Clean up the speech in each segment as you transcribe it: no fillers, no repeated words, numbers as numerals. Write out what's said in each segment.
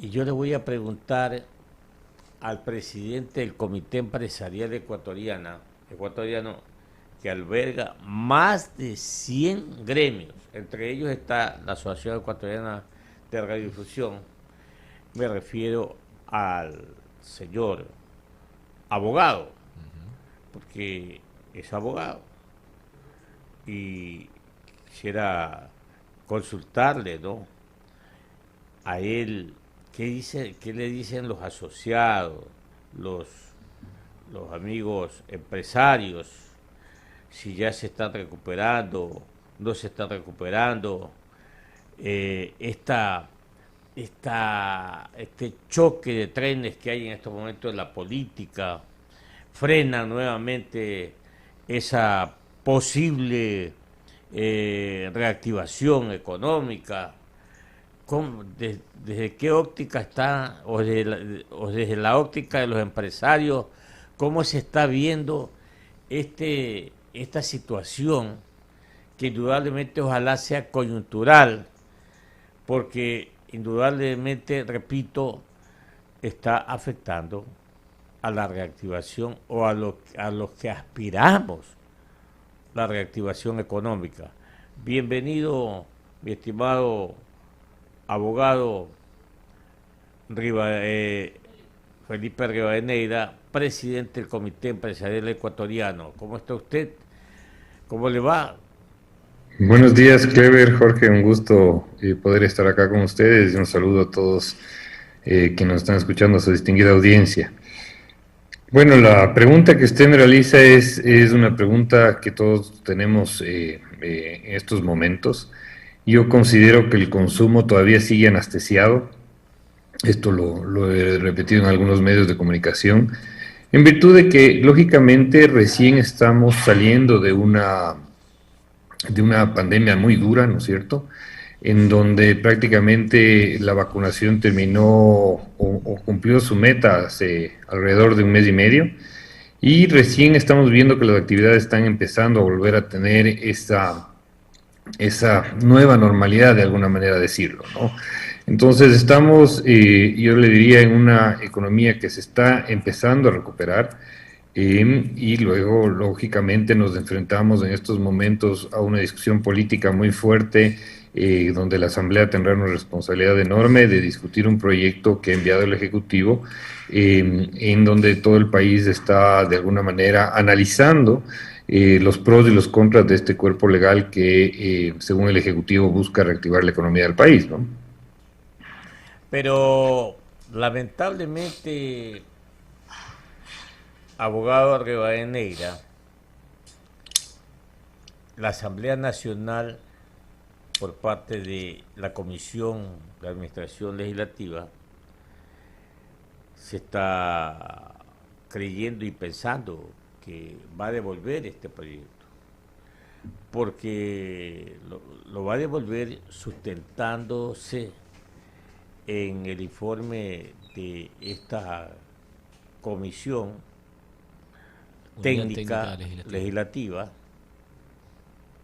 Y yo le voy a preguntar al presidente del Comité Empresarial Ecuatoriano, que alberga más de 100 gremios, entre ellos está la Asociación Ecuatoriana de Radiodifusión. Me refiero al señor abogado, porque es abogado, y quisiera consultarle, ¿no? A él, qué le dicen los asociados, los, los amigos empresarios, si ya se están recuperando, no se están recuperando, eh, esta, este choque de trenes que hay en estos momentos en la política, frena nuevamente esa posible reactivación económica. ¿Desde qué óptica está, o desde la óptica de los empresarios, cómo se está viendo esta situación, que indudablemente ojalá sea coyuntural, porque indudablemente, repito, está afectando a la reactivación o a los que aspiramos la reactivación económica? Bienvenido, mi estimado abogado Felipe Rivadeneira, presidente del Comité Empresarial Ecuatoriano. ¿Cómo está usted? ¿Cómo le va? Buenos días, Clever, Jorge, un gusto poder estar acá con ustedes y un saludo a todos que nos están escuchando, a su distinguida audiencia. Bueno, la pregunta que usted me realiza es una pregunta que todos tenemos en estos momentos. Yo considero que el consumo todavía sigue anestesiado. Esto lo he repetido en algunos medios de comunicación, en virtud de que, lógicamente, recién estamos saliendo de una pandemia muy dura, ¿no es cierto?, en donde prácticamente la vacunación terminó o cumplió su meta hace alrededor de un mes y medio, y recién estamos viendo que las actividades están empezando a volver a tener esa nueva normalidad, de alguna manera decirlo, ¿no? Entonces estamos, yo le diría, en una economía que se está empezando a recuperar, y luego, lógicamente, nos enfrentamos en estos momentos a una discusión política muy fuerte, donde la Asamblea tendrá una responsabilidad enorme de discutir un proyecto que ha enviado el Ejecutivo, en donde todo el país está, de alguna manera, analizando los pros y los contras de este cuerpo legal que, según el Ejecutivo, busca reactivar la economía del país, ¿no? Pero lamentablemente, abogado Rivadeneira, la Asamblea Nacional, por parte de la Comisión de Administración Legislativa, se está creyendo y pensando que va a devolver este proyecto, porque lo va a devolver sustentándose en el informe de esta comisión Unidad técnica Técnica Legislativa. legislativa,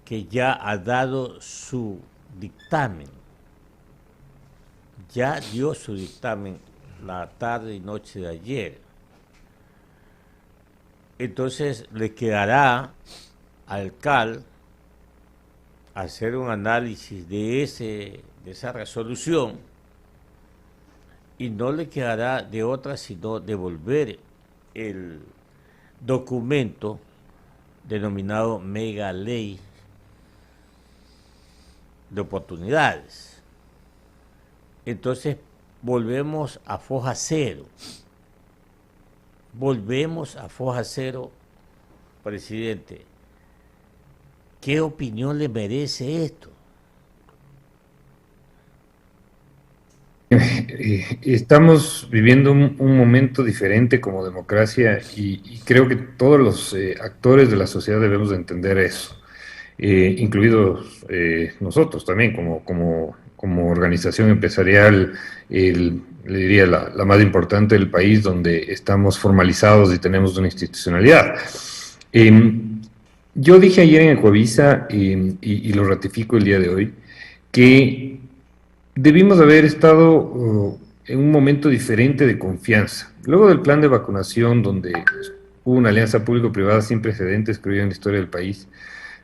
que ya ha dado su dictamen, ya dio su dictamen la tarde y noche de ayer. Entonces le quedará al CAL hacer un análisis de esa resolución, y no le quedará de otra sino devolver el documento denominado Mega Ley de Oportunidades. Entonces volvemos a foja cero. Volvemos a foja cero, presidente. ¿Qué opinión le merece esto? Estamos viviendo un momento diferente como democracia, y creo que todos los actores de la sociedad debemos de entender eso, incluidos nosotros también como organización empresarial, le diría la más importante del país, donde estamos formalizados y tenemos una institucionalidad. Yo dije ayer en Ecuavisa, y lo ratifico el día de hoy, que debimos haber estado en un momento diferente de confianza. Luego del plan de vacunación, donde hubo una alianza público-privada sin precedentes, creo yo, en la historia del país,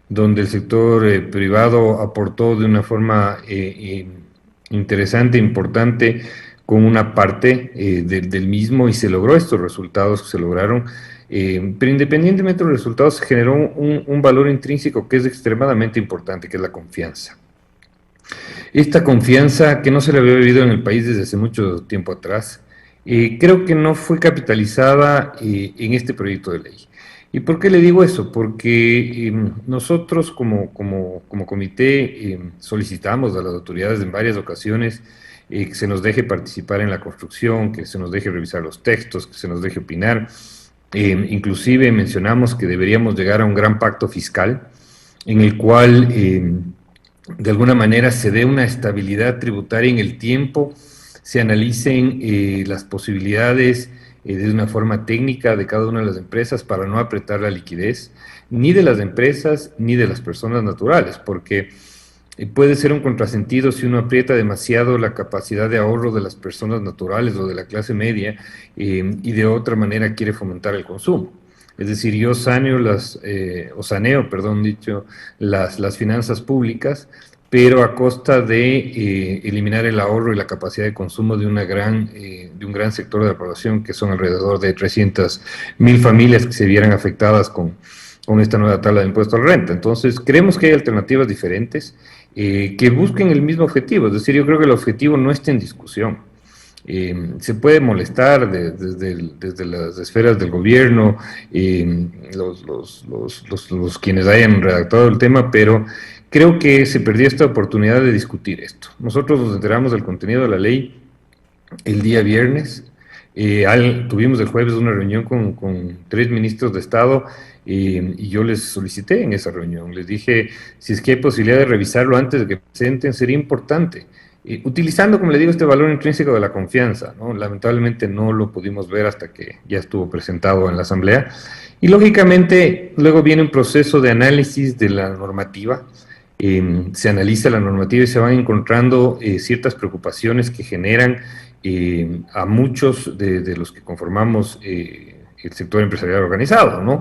donde el sector privado aportó de una forma interesante, importante, con una parte del mismo, y se logró estos resultados que se lograron. Pero independientemente de los resultados, se generó un valor intrínseco que es extremadamente importante, que es la confianza. Esta confianza que no se le había vivido en el país desde hace mucho tiempo atrás, creo que no fue capitalizada en este proyecto de ley. ¿Y por qué le digo eso? Porque nosotros como comité solicitamos a las autoridades en varias ocasiones que se nos deje participar en la construcción, que se nos deje revisar los textos, que se nos deje opinar. Inclusive mencionamos que deberíamos llegar a un gran pacto fiscal en el cual de alguna manera se dé una estabilidad tributaria en el tiempo, se analicen las posibilidades de una forma técnica de cada una de las empresas para no apretar la liquidez, ni de las empresas ni de las personas naturales, porque puede ser un contrasentido si uno aprieta demasiado la capacidad de ahorro de las personas naturales o de la clase media y de otra manera quiere fomentar el consumo. Es decir, yo saneo las finanzas públicas, pero a costa de eliminar el ahorro y la capacidad de consumo de un gran sector de la población, que son alrededor de 300.000 familias que se vieran afectadas con esta nueva tabla de impuesto a la renta. Entonces, creemos que hay alternativas diferentes que busquen el mismo objetivo. Es decir, yo creo que el objetivo no está en discusión. Se puede molestar desde las esferas del gobierno, los quienes hayan redactado el tema, pero creo que se perdió esta oportunidad de discutir esto. Nosotros nos enteramos del contenido de la ley el día viernes. Tuvimos el jueves una reunión con 3 ministros de Estado y yo les solicité en esa reunión. Les dije, si es que hay posibilidad de revisarlo antes de que presenten, sería importante. Utilizando, como le digo, este valor intrínseco de la confianza, ¿no? Lamentablemente no lo pudimos ver hasta que ya estuvo presentado en la Asamblea. Y lógicamente luego viene un proceso de análisis de la normativa. Se analiza la normativa y se van encontrando ciertas preocupaciones que generan a muchos de los que conformamos el sector empresarial organizado, ¿no?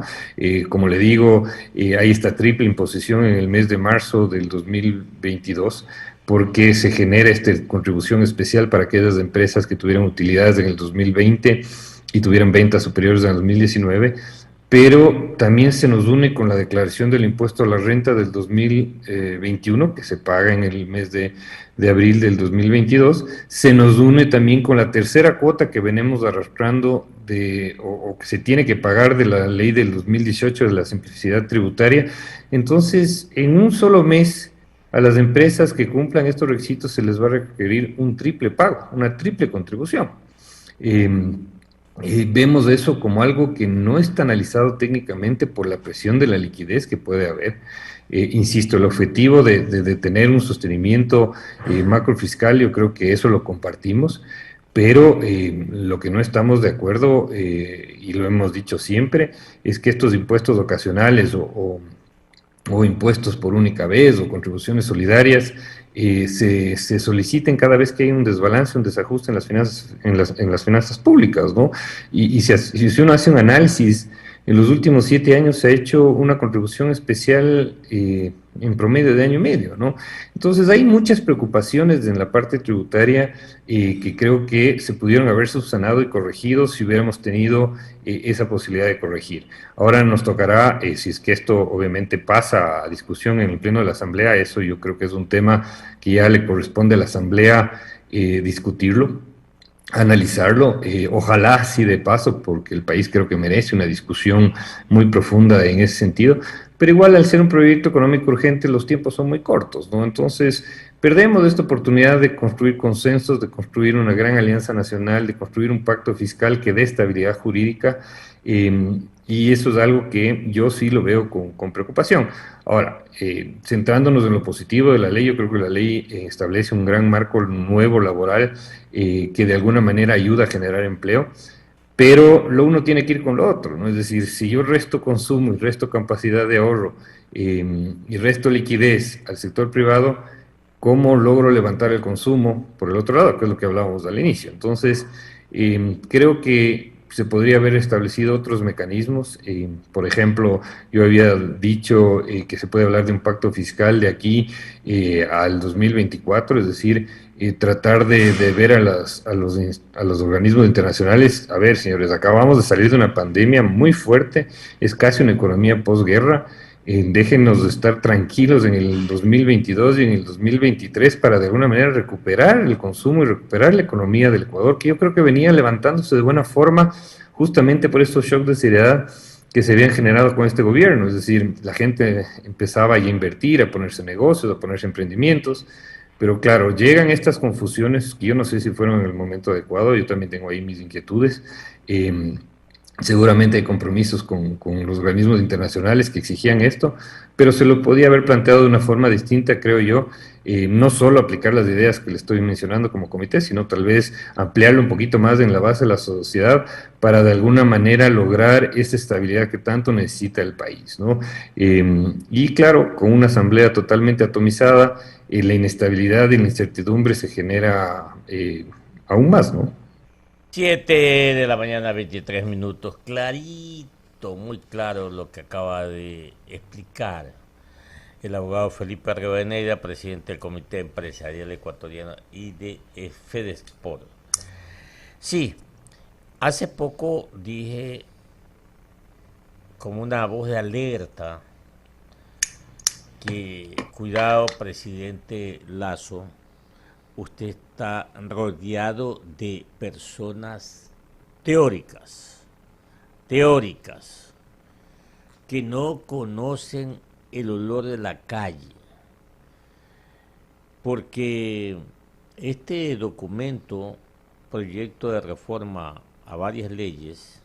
Como le digo, hay esta triple imposición en el mes de marzo del 2022, porque se genera esta contribución especial para aquellas empresas que tuvieran utilidades en el 2020 y tuvieran ventas superiores en el 2019, pero también se nos une con la declaración del impuesto a la renta del 2021, que se paga en el mes de abril del 2022, se nos une también con la tercera cuota que venimos arrastrando o que se tiene que pagar de la ley del 2018 de la simplicidad tributaria. Entonces, en un solo mes, a las empresas que cumplan estos requisitos se les va a requerir un triple pago, una triple contribución. Vemos eso como algo que no está analizado técnicamente por la presión de la liquidez que puede haber. Insisto, el objetivo de tener un sostenimiento macrofiscal, yo creo que eso lo compartimos, pero lo que no estamos de acuerdo, y lo hemos dicho siempre, es que estos impuestos ocasionales o impuestos por única vez o contribuciones solidarias se soliciten cada vez que hay un desbalance, un desajuste en las finanzas, en las finanzas públicas, ¿no? Y si uno hace un análisis, en los últimos 7 años se ha hecho una contribución especial en promedio de año y medio, ¿no? Entonces hay muchas preocupaciones en la parte tributaria que creo que se pudieron haber subsanado y corregido si hubiéramos tenido esa posibilidad de corregir. Ahora nos tocará, si es que esto obviamente pasa a discusión en el Pleno de la Asamblea, eso yo creo que es un tema que ya le corresponde a la Asamblea discutirlo, analizarlo, ojalá así de paso, porque el país creo que merece una discusión muy profunda en ese sentido, pero igual al ser un proyecto económico urgente los tiempos son muy cortos, ¿no? Entonces perdemos esta oportunidad de construir consensos, de construir una gran alianza nacional, de construir un pacto fiscal que dé estabilidad jurídica, y eso es algo que yo sí lo veo con preocupación. Ahora, centrándonos en lo positivo de la ley, yo creo que la ley establece un gran marco nuevo laboral que de alguna manera ayuda a generar empleo, pero lo uno tiene que ir con lo otro, ¿no? Es decir, si yo resto consumo y resto capacidad de ahorro y resto liquidez al sector privado, ¿cómo logro levantar el consumo por el otro lado? Que es lo que hablábamos al inicio. Entonces, creo que se podría haber establecido otros mecanismos. Por ejemplo, yo había dicho que se puede hablar de un pacto fiscal de aquí al 2024, es decir, tratar de ver a los organismos internacionales. A ver, señores, acabamos de salir de una pandemia muy fuerte, es casi una economía posguerra. Déjenos de estar tranquilos en el 2022 y en el 2023 para de alguna manera recuperar el consumo y recuperar la economía del Ecuador, que yo creo que venía levantándose de buena forma justamente por estos shocks de seriedad que se habían generado con este gobierno. Es decir, la gente empezaba a invertir, a ponerse negocios, a ponerse emprendimientos, pero claro, llegan estas confusiones que yo no sé si fueron en el momento adecuado. Yo también tengo ahí mis inquietudes. Eh, Seguramente hay compromisos con los organismos internacionales que exigían esto, pero se lo podía haber planteado de una forma distinta, creo yo, no solo aplicar las ideas que le estoy mencionando como comité, sino tal vez ampliarlo un poquito más en la base de la sociedad para de alguna manera lograr esa estabilidad que tanto necesita el país, ¿no? Y claro, con una asamblea totalmente atomizada, la inestabilidad y la incertidumbre se genera aún más, ¿no? 7 de la mañana, 23 minutos. Clarito, muy claro lo que acaba de explicar el abogado Felipe Rivadeneira, presidente del Comité Empresarial Ecuatoriano y de Fedesport. Sí, hace poco dije como una voz de alerta que cuidado, presidente Lasso, usted está rodeado de personas teóricas, que no conocen el olor de la calle, porque este documento, proyecto de reforma a varias leyes,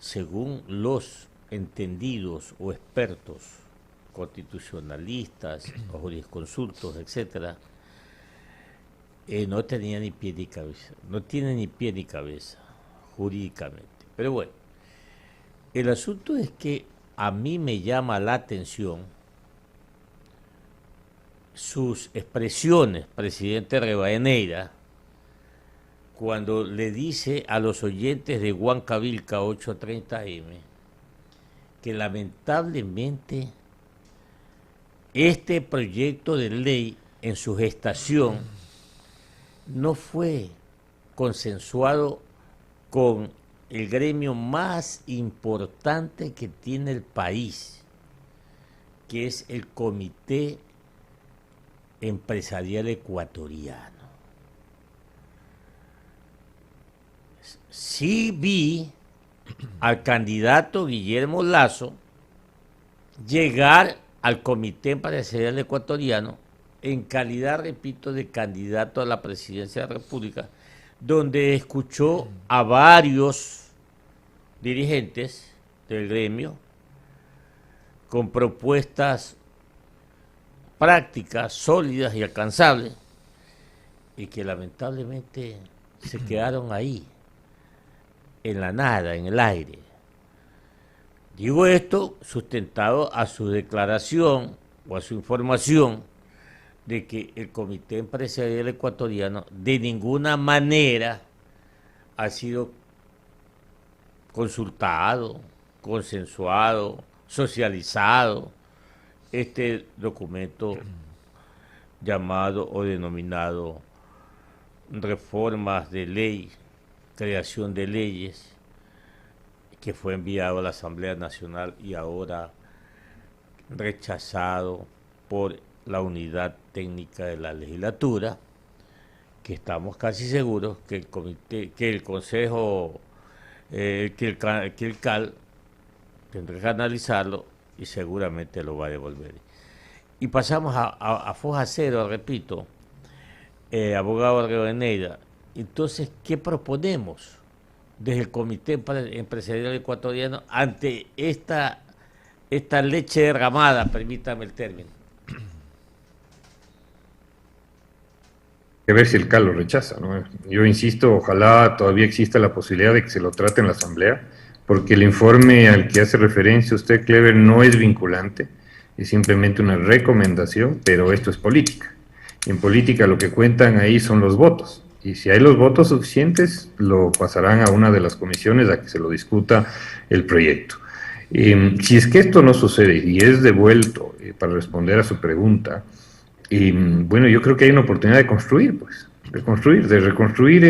según los entendidos o expertos constitucionalistas o jurisconsultos, etcétera, no tenía ni pie ni cabeza, no tiene ni pie ni cabeza jurídicamente. Pero bueno, el asunto es que a mí me llama la atención sus expresiones, presidente Rivadeneira, cuando le dice a los oyentes de Huancavilca 830M que lamentablemente este proyecto de ley en su gestación no fue consensuado con el gremio más importante que tiene el país, que es el Comité Empresarial Ecuatoriano. Sí vi al candidato Guillermo Lasso llegar al Comité Empresarial Ecuatoriano en calidad, repito, de candidato a la presidencia de la República, donde escuchó a varios dirigentes del gremio con propuestas prácticas, sólidas y alcanzables, y que lamentablemente se quedaron ahí, en la nada, en el aire. Digo esto sustentado a su declaración o a su información de que el Comité Empresarial Ecuatoriano de ninguna manera ha sido consultado, consensuado, socializado este documento llamado o denominado reformas de ley, creación de leyes, que fue enviado a la Asamblea Nacional y ahora rechazado por la unidad técnica de la legislatura, que estamos casi seguros que el comité, que el Consejo, que el CAL tendrá que analizarlo y seguramente lo va a devolver. Y pasamos a foja cero, repito, abogado Rivadeneira. Entonces, ¿qué proponemos desde el Comité Empresarial Ecuatoriano ante esta leche derramada, permítame el término? Que ver si el CAL lo rechaza, ¿no? Yo insisto, ojalá todavía exista la posibilidad de que se lo trate en la Asamblea, porque el informe al que hace referencia usted, Clever, no es vinculante, es simplemente una recomendación, pero esto es política. En política lo que cuentan ahí son los votos. Y si hay los votos suficientes, lo pasarán a una de las comisiones a que se lo discuta el proyecto. Si es que esto no sucede y es devuelto, para responder a su pregunta, bueno, yo creo que hay una oportunidad de construir, pues, de reconstruir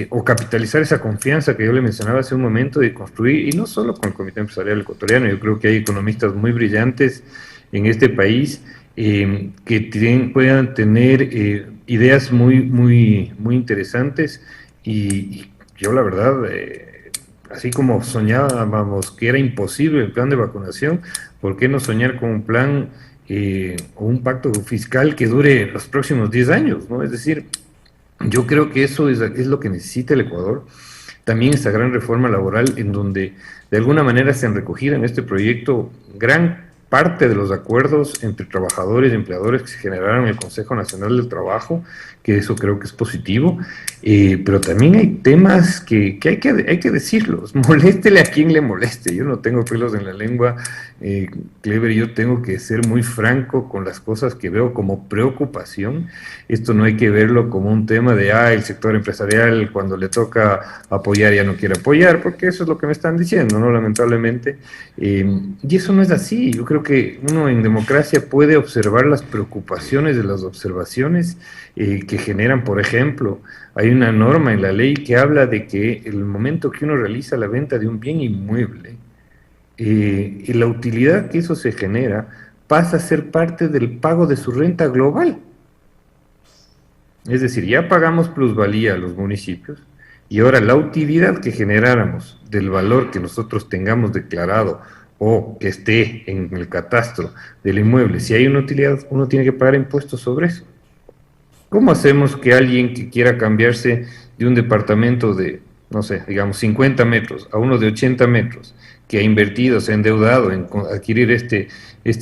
o capitalizar esa confianza que yo le mencionaba hace un momento, de construir, y no solo con el Comité Empresarial Ecuatoriano. Yo creo que hay economistas muy brillantes en este país que puedan tener ideas muy interesantes, y yo la verdad, así como soñábamos que era imposible el plan de vacunación, ¿por qué no soñar con un plan o un pacto fiscal que dure los próximos 10 años, ¿no? Es decir, yo creo que eso es lo que necesita el Ecuador. También esta gran reforma laboral, en donde de alguna manera se han recogido en este proyecto gran parte de los acuerdos entre trabajadores y empleadores que se generaron en el Consejo Nacional del Trabajo, que eso creo que es positivo, pero también hay temas que hay que decirlos, moléstele a quien le moleste. Yo no tengo pelos en la lengua, Clever, yo tengo que ser muy franco con las cosas que veo como preocupación. Esto no hay que verlo como un tema de, el sector empresarial cuando le toca apoyar ya no quiere apoyar, porque eso es lo que me están diciendo, ¿no? Lamentablemente. Y eso no es así. Yo creo que uno en democracia puede observar las preocupaciones de las observaciones que generan. Por ejemplo, hay una norma en la ley que habla de que el momento que uno realiza la venta de un bien inmueble, y la utilidad que eso se genera pasa a ser parte del pago de su renta global. Es decir, ya pagamos plusvalía a los municipios, y ahora la utilidad que generáramos del valor que nosotros tengamos declarado o que esté en el catastro del inmueble, si hay una utilidad, uno tiene que pagar impuestos sobre eso. ¿Cómo hacemos que alguien que quiera cambiarse de un departamento de, no sé, digamos 50 metros a uno de 80 metros, que ha invertido, se ha endeudado en adquirir este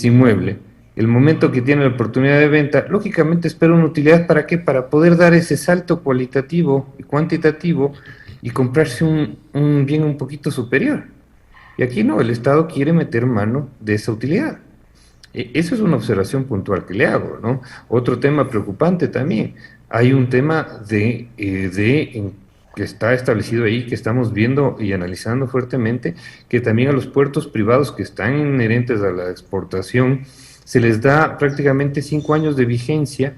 inmueble, el momento que tiene la oportunidad de venta, lógicamente espera una utilidad? ¿Para qué? Para poder dar ese salto cualitativo y cuantitativo y comprarse un bien un poquito superior? Y aquí no, el Estado quiere meter mano de esa utilidad. Eso es una observación puntual que le hago, ¿no? Otro tema preocupante también. Hay un tema que está establecido ahí, que estamos viendo y analizando fuertemente, que también a los puertos privados que están inherentes a la exportación se les da prácticamente 5 años de vigencia,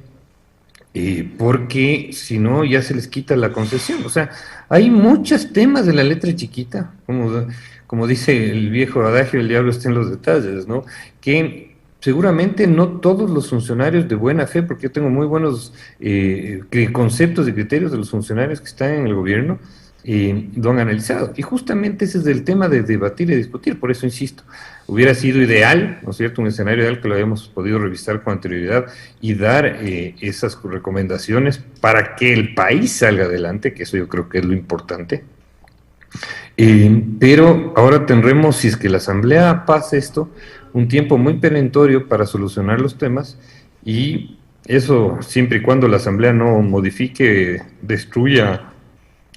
porque si no ya se les quita la concesión. O sea, hay muchos temas de la letra chiquita, como dice el viejo adagio, el diablo está en los detalles, ¿no? Que seguramente no todos los funcionarios de buena fe, porque yo tengo muy buenos conceptos y criterios de los funcionarios que están en el gobierno, lo han analizado. Y justamente ese es el tema de debatir y discutir. Por eso insisto, hubiera sido ideal, ¿no es cierto?, un escenario ideal que lo habíamos podido revisar con anterioridad y dar esas recomendaciones para que el país salga adelante, que eso yo creo que es lo importante. Pero ahora tendremos, si es que la Asamblea pasa esto, un tiempo muy perentorio para solucionar los temas, y eso siempre y cuando la Asamblea no modifique, destruya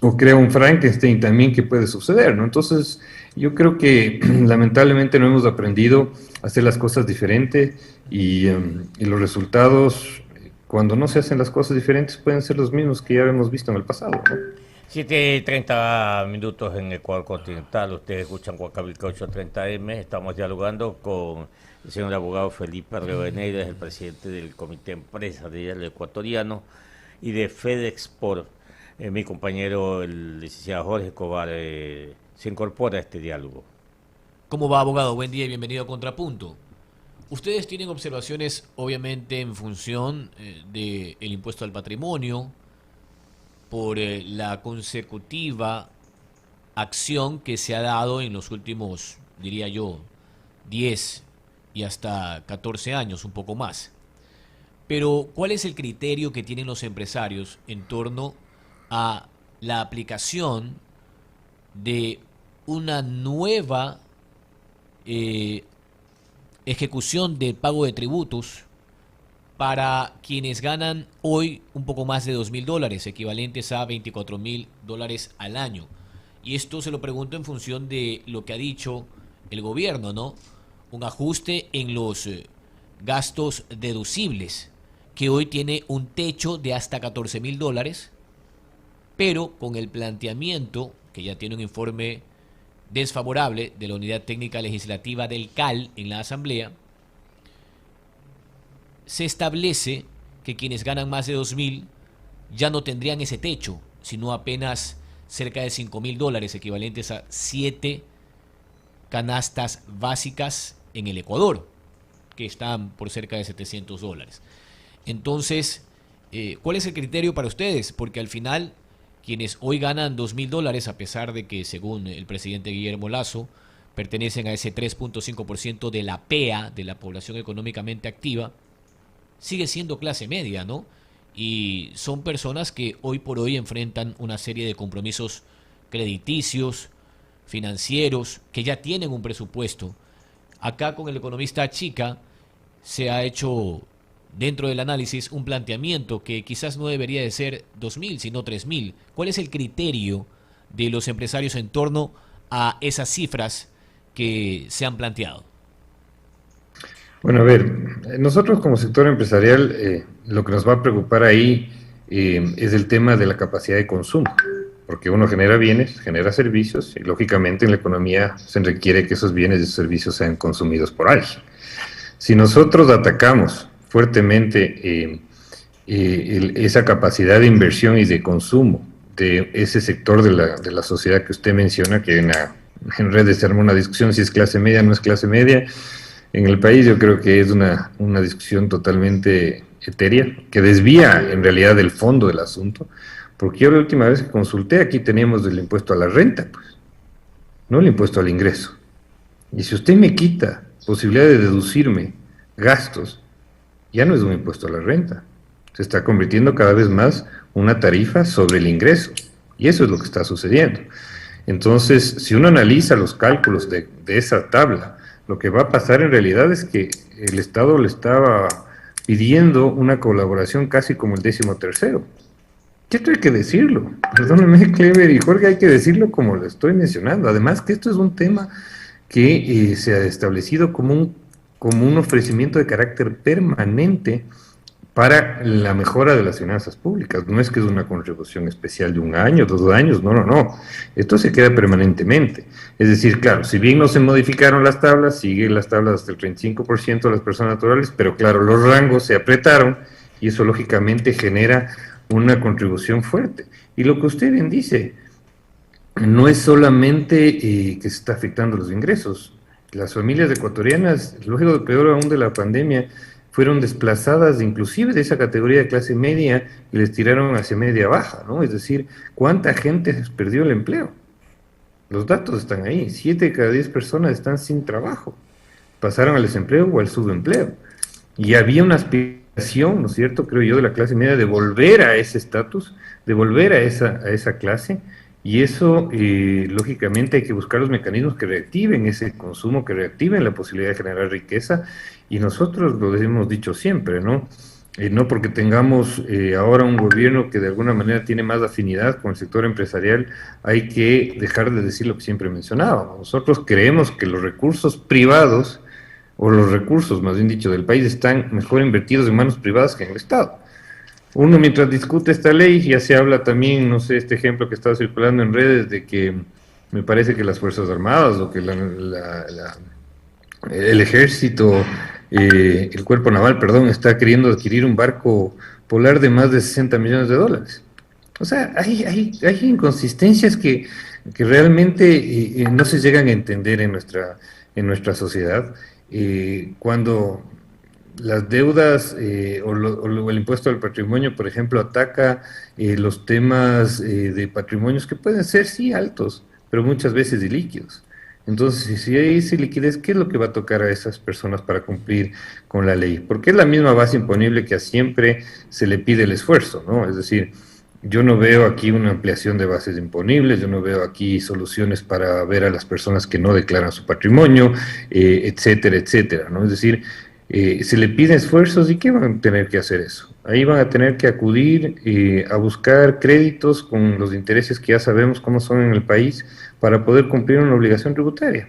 o crea un Frankenstein también, que puede suceder, ¿no? Entonces, yo creo que lamentablemente no hemos aprendido a hacer las cosas diferentes, y los resultados, cuando no se hacen las cosas diferentes, pueden ser los mismos que ya hemos visto en el pasado, ¿no? 7:30 minutos en Ecuador continental. Ustedes escuchan Huacabilca 830M. Estamos dialogando con el señor abogado Felipe Rivadeneira, el presidente del Comité Empresarial Ecuatoriano, y de FedExport. Mi compañero, el licenciado Jorge Escobar, se incorpora a este diálogo. ¿Cómo va, abogado? Buen día y bienvenido a Contrapunto. Ustedes tienen observaciones, obviamente, en función del impuesto al patrimonio, por la consecutiva acción que se ha dado en los últimos, diría yo, 10 y hasta 14 años, un poco más. Pero, ¿cuál es el criterio que tienen los empresarios en torno a la aplicación de una nueva ejecución del pago de tributos para quienes ganan hoy un poco más de $2.000, equivalentes a $24.000 al año? Y esto se lo pregunto en función de lo que ha dicho el gobierno, ¿no? Un ajuste en los gastos deducibles, que hoy tiene un techo de hasta $14.000, pero con el planteamiento, que ya tiene un informe desfavorable de la Unidad Técnica Legislativa del CAL en la Asamblea, se establece que quienes ganan más de 2.000 ya no tendrían ese techo, sino apenas cerca de $5.000, equivalentes a 7 canastas básicas en el Ecuador, que están por cerca de $700. Entonces, ¿cuál es el criterio para ustedes? Porque al final, quienes hoy ganan $2.000, a pesar de que, según el presidente Guillermo Lasso, pertenecen a ese 3.5% de la PEA, de la población económicamente activa, sigue siendo clase media, ¿no? Y son personas que hoy por hoy enfrentan una serie de compromisos crediticios, financieros, que ya tienen un presupuesto. Acá con el economista Chica se ha hecho, dentro del análisis, un planteamiento que quizás no debería de ser 2.000, sino 3.000. ¿Cuál es el criterio de los empresarios en torno a esas cifras que se han planteado? Bueno, a ver, nosotros como sector empresarial, lo que nos va a preocupar ahí es el tema de la capacidad de consumo, porque uno genera bienes, genera servicios, y lógicamente en la economía se requiere que esos bienes y esos servicios sean consumidos por alguien. Si nosotros atacamos fuertemente esa capacidad de inversión y de consumo de ese sector de la sociedad que usted menciona, que en redes se arma una discusión si es clase media o no es clase media. En el país yo creo que es una discusión totalmente etérea, que desvía en realidad del fondo del asunto, porque yo la última vez que consulté aquí teníamos el impuesto a la renta, pues, no el impuesto al ingreso. Y si usted me quita posibilidad de deducirme gastos, ya no es un impuesto a la renta, se está convirtiendo cada vez más una tarifa sobre el ingreso, y eso es lo que está sucediendo. Entonces, si uno analiza los cálculos de esa tabla, lo que va a pasar en realidad es que el Estado le estaba pidiendo una colaboración casi como el 13º. Esto hay que decirlo, perdónenme Clever y Jorge, hay que decirlo como lo estoy mencionando. Además que esto es un tema que se ha establecido como un ofrecimiento de carácter permanente para la mejora de las finanzas públicas. No es que es una contribución especial de 1 año, 2 años, no. Esto se queda permanentemente. Es decir, claro, si bien no se modificaron las tablas, siguen las tablas hasta el 35% de las personas naturales, pero claro, los rangos se apretaron y eso lógicamente genera una contribución fuerte. Y lo que usted bien dice, no es solamente que se está afectando los ingresos. Las familias ecuatorianas, luego peor aún de la pandemia, fueron desplazadas inclusive de esa categoría de clase media y les tiraron hacia media baja, ¿no? Es decir, ¿cuánta gente perdió el empleo? Los datos están ahí, 7 de cada 10 personas están sin trabajo, pasaron al desempleo o al subempleo. Y había una aspiración, ¿no es cierto?, creo yo, de la clase media de volver a ese estatus, de volver a esa clase, y eso, lógicamente, hay que buscar los mecanismos que reactiven ese consumo, que reactiven la posibilidad de generar riqueza, y nosotros lo hemos dicho siempre, ¿no? No porque tengamos ahora un gobierno que de alguna manera tiene más afinidad con el sector empresarial, hay que dejar de decir lo que siempre mencionábamos. Nosotros creemos que los recursos privados, o los recursos, más bien dicho, del país, están mejor invertidos en manos privadas que en el Estado. Uno mientras discute esta ley, ya se habla también, no sé, este ejemplo que estaba circulando en redes de que me parece que las Fuerzas Armadas o que el Ejército, el Cuerpo Naval, perdón, está queriendo adquirir un barco polar de más de $60 millones. O sea, hay inconsistencias que realmente no se llegan a entender en nuestra sociedad. Cuando las deudas o el impuesto al patrimonio, por ejemplo, ataca los temas de patrimonios que pueden ser, sí, altos, pero muchas veces ilíquidos. Entonces, si hay esa liquidez, ¿qué es lo que va a tocar a esas personas para cumplir con la ley? Porque es la misma base imponible que a siempre se le pide el esfuerzo, ¿no? Es decir, yo no veo aquí una ampliación de bases imponibles, yo no veo aquí soluciones para ver a las personas que no declaran su patrimonio, etcétera, etcétera, ¿no? Es decir, se le piden esfuerzos y ¿qué van a tener que hacer eso? Ahí van a tener que acudir a buscar créditos con los intereses que ya sabemos cómo son en el país para poder cumplir una obligación tributaria.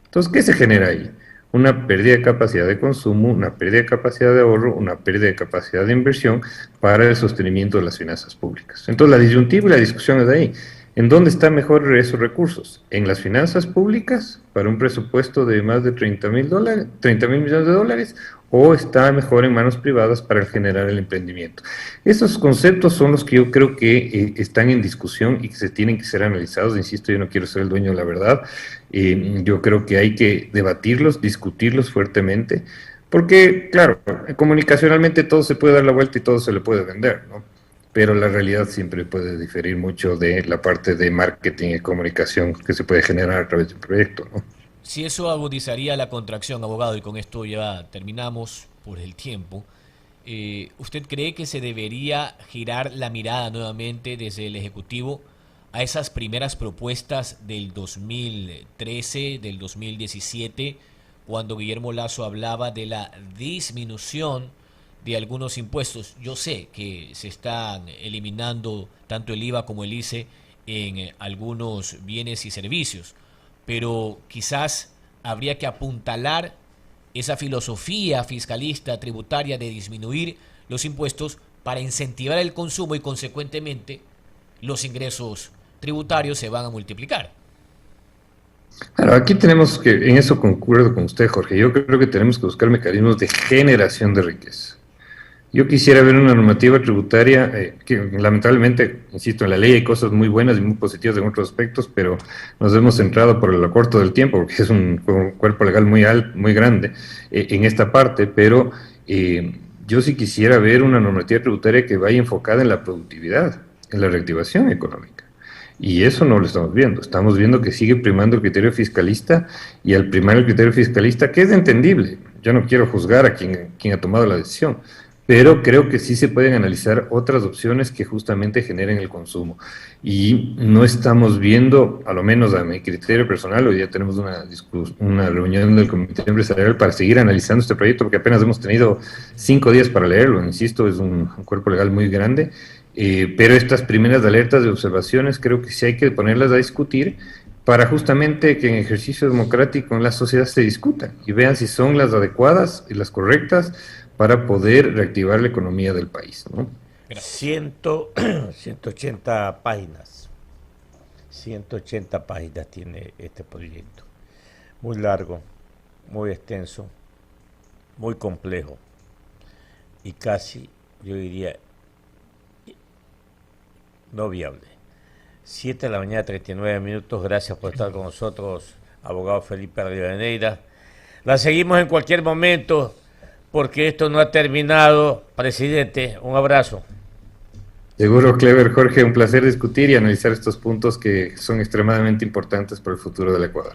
Entonces, ¿qué se genera ahí? una pérdida de capacidad de consumo, una pérdida de capacidad de ahorro, una pérdida de capacidad de inversión para el sostenimiento de las finanzas públicas. Entonces la disyuntiva y la discusión es ahí. ¿En dónde están mejor esos recursos? ¿En las finanzas públicas para un presupuesto de más de 30.000 millones de dólares? ¿O está mejor en manos privadas para generar el emprendimiento? Esos conceptos son los que yo creo que están en discusión y que se tienen que ser analizados. Insisto, yo no quiero ser el dueño de la verdad. Yo creo que hay que debatirlos, discutirlos fuertemente, porque, claro, comunicacionalmente todo se puede dar la vuelta y todo se le puede vender, ¿no? Pero la realidad siempre puede diferir mucho de la parte de marketing y comunicación que se puede generar a través de un proyecto, ¿no? Si eso agudizaría la contracción, abogado, y con esto ya terminamos por el tiempo, ¿usted cree que se debería girar la mirada nuevamente desde el Ejecutivo a esas primeras propuestas del 2013, del 2017, cuando Guillermo Lasso hablaba de la disminución de algunos impuestos? Yo sé que se están eliminando tanto el IVA como el ICE en algunos bienes y servicios, pero quizás habría que apuntalar esa filosofía fiscalista tributaria de disminuir los impuestos para incentivar el consumo y consecuentemente los ingresos tributarios se van a multiplicar. Claro, aquí tenemos que, en eso concuerdo con usted, Jorge, yo creo que tenemos que buscar mecanismos de generación de riqueza. Yo quisiera ver una normativa tributaria que lamentablemente, insisto, en la ley hay cosas muy buenas y muy positivas en otros aspectos, pero nos hemos centrado por lo corto del tiempo, porque es un cuerpo legal muy grande en esta parte, pero yo sí quisiera ver una normativa tributaria que vaya enfocada en la productividad, en la reactivación económica. Y eso no lo estamos viendo. Estamos viendo que sigue primando el criterio fiscalista, y al primar el criterio fiscalista, que es entendible, yo no quiero juzgar a quien ha tomado la decisión, pero creo que sí se pueden analizar otras opciones que justamente generen el consumo. Y no estamos viendo, a lo menos a mi criterio personal, hoy día tenemos una reunión del Comité Empresarial para seguir analizando este proyecto, porque apenas hemos tenido 5 días para leerlo, insisto, es un cuerpo legal muy grande, pero estas primeras alertas de observaciones creo que sí hay que ponerlas a discutir para justamente que en ejercicio democrático en la sociedad se discutan y vean si son las adecuadas y las correctas para poder reactivar la economía del país, ¿no? 180 páginas. 180 páginas tiene este proyecto. Muy largo, muy extenso, muy complejo y casi, yo diría, no viable. 7 de la mañana, 39 minutos. Gracias por estar con nosotros, abogado Felipe Rivadeneira. La seguimos en cualquier momento, porque esto no ha terminado. Presidente, un abrazo. Seguro, Clever, Jorge, un placer discutir y analizar estos puntos que son extremadamente importantes para el futuro del Ecuador.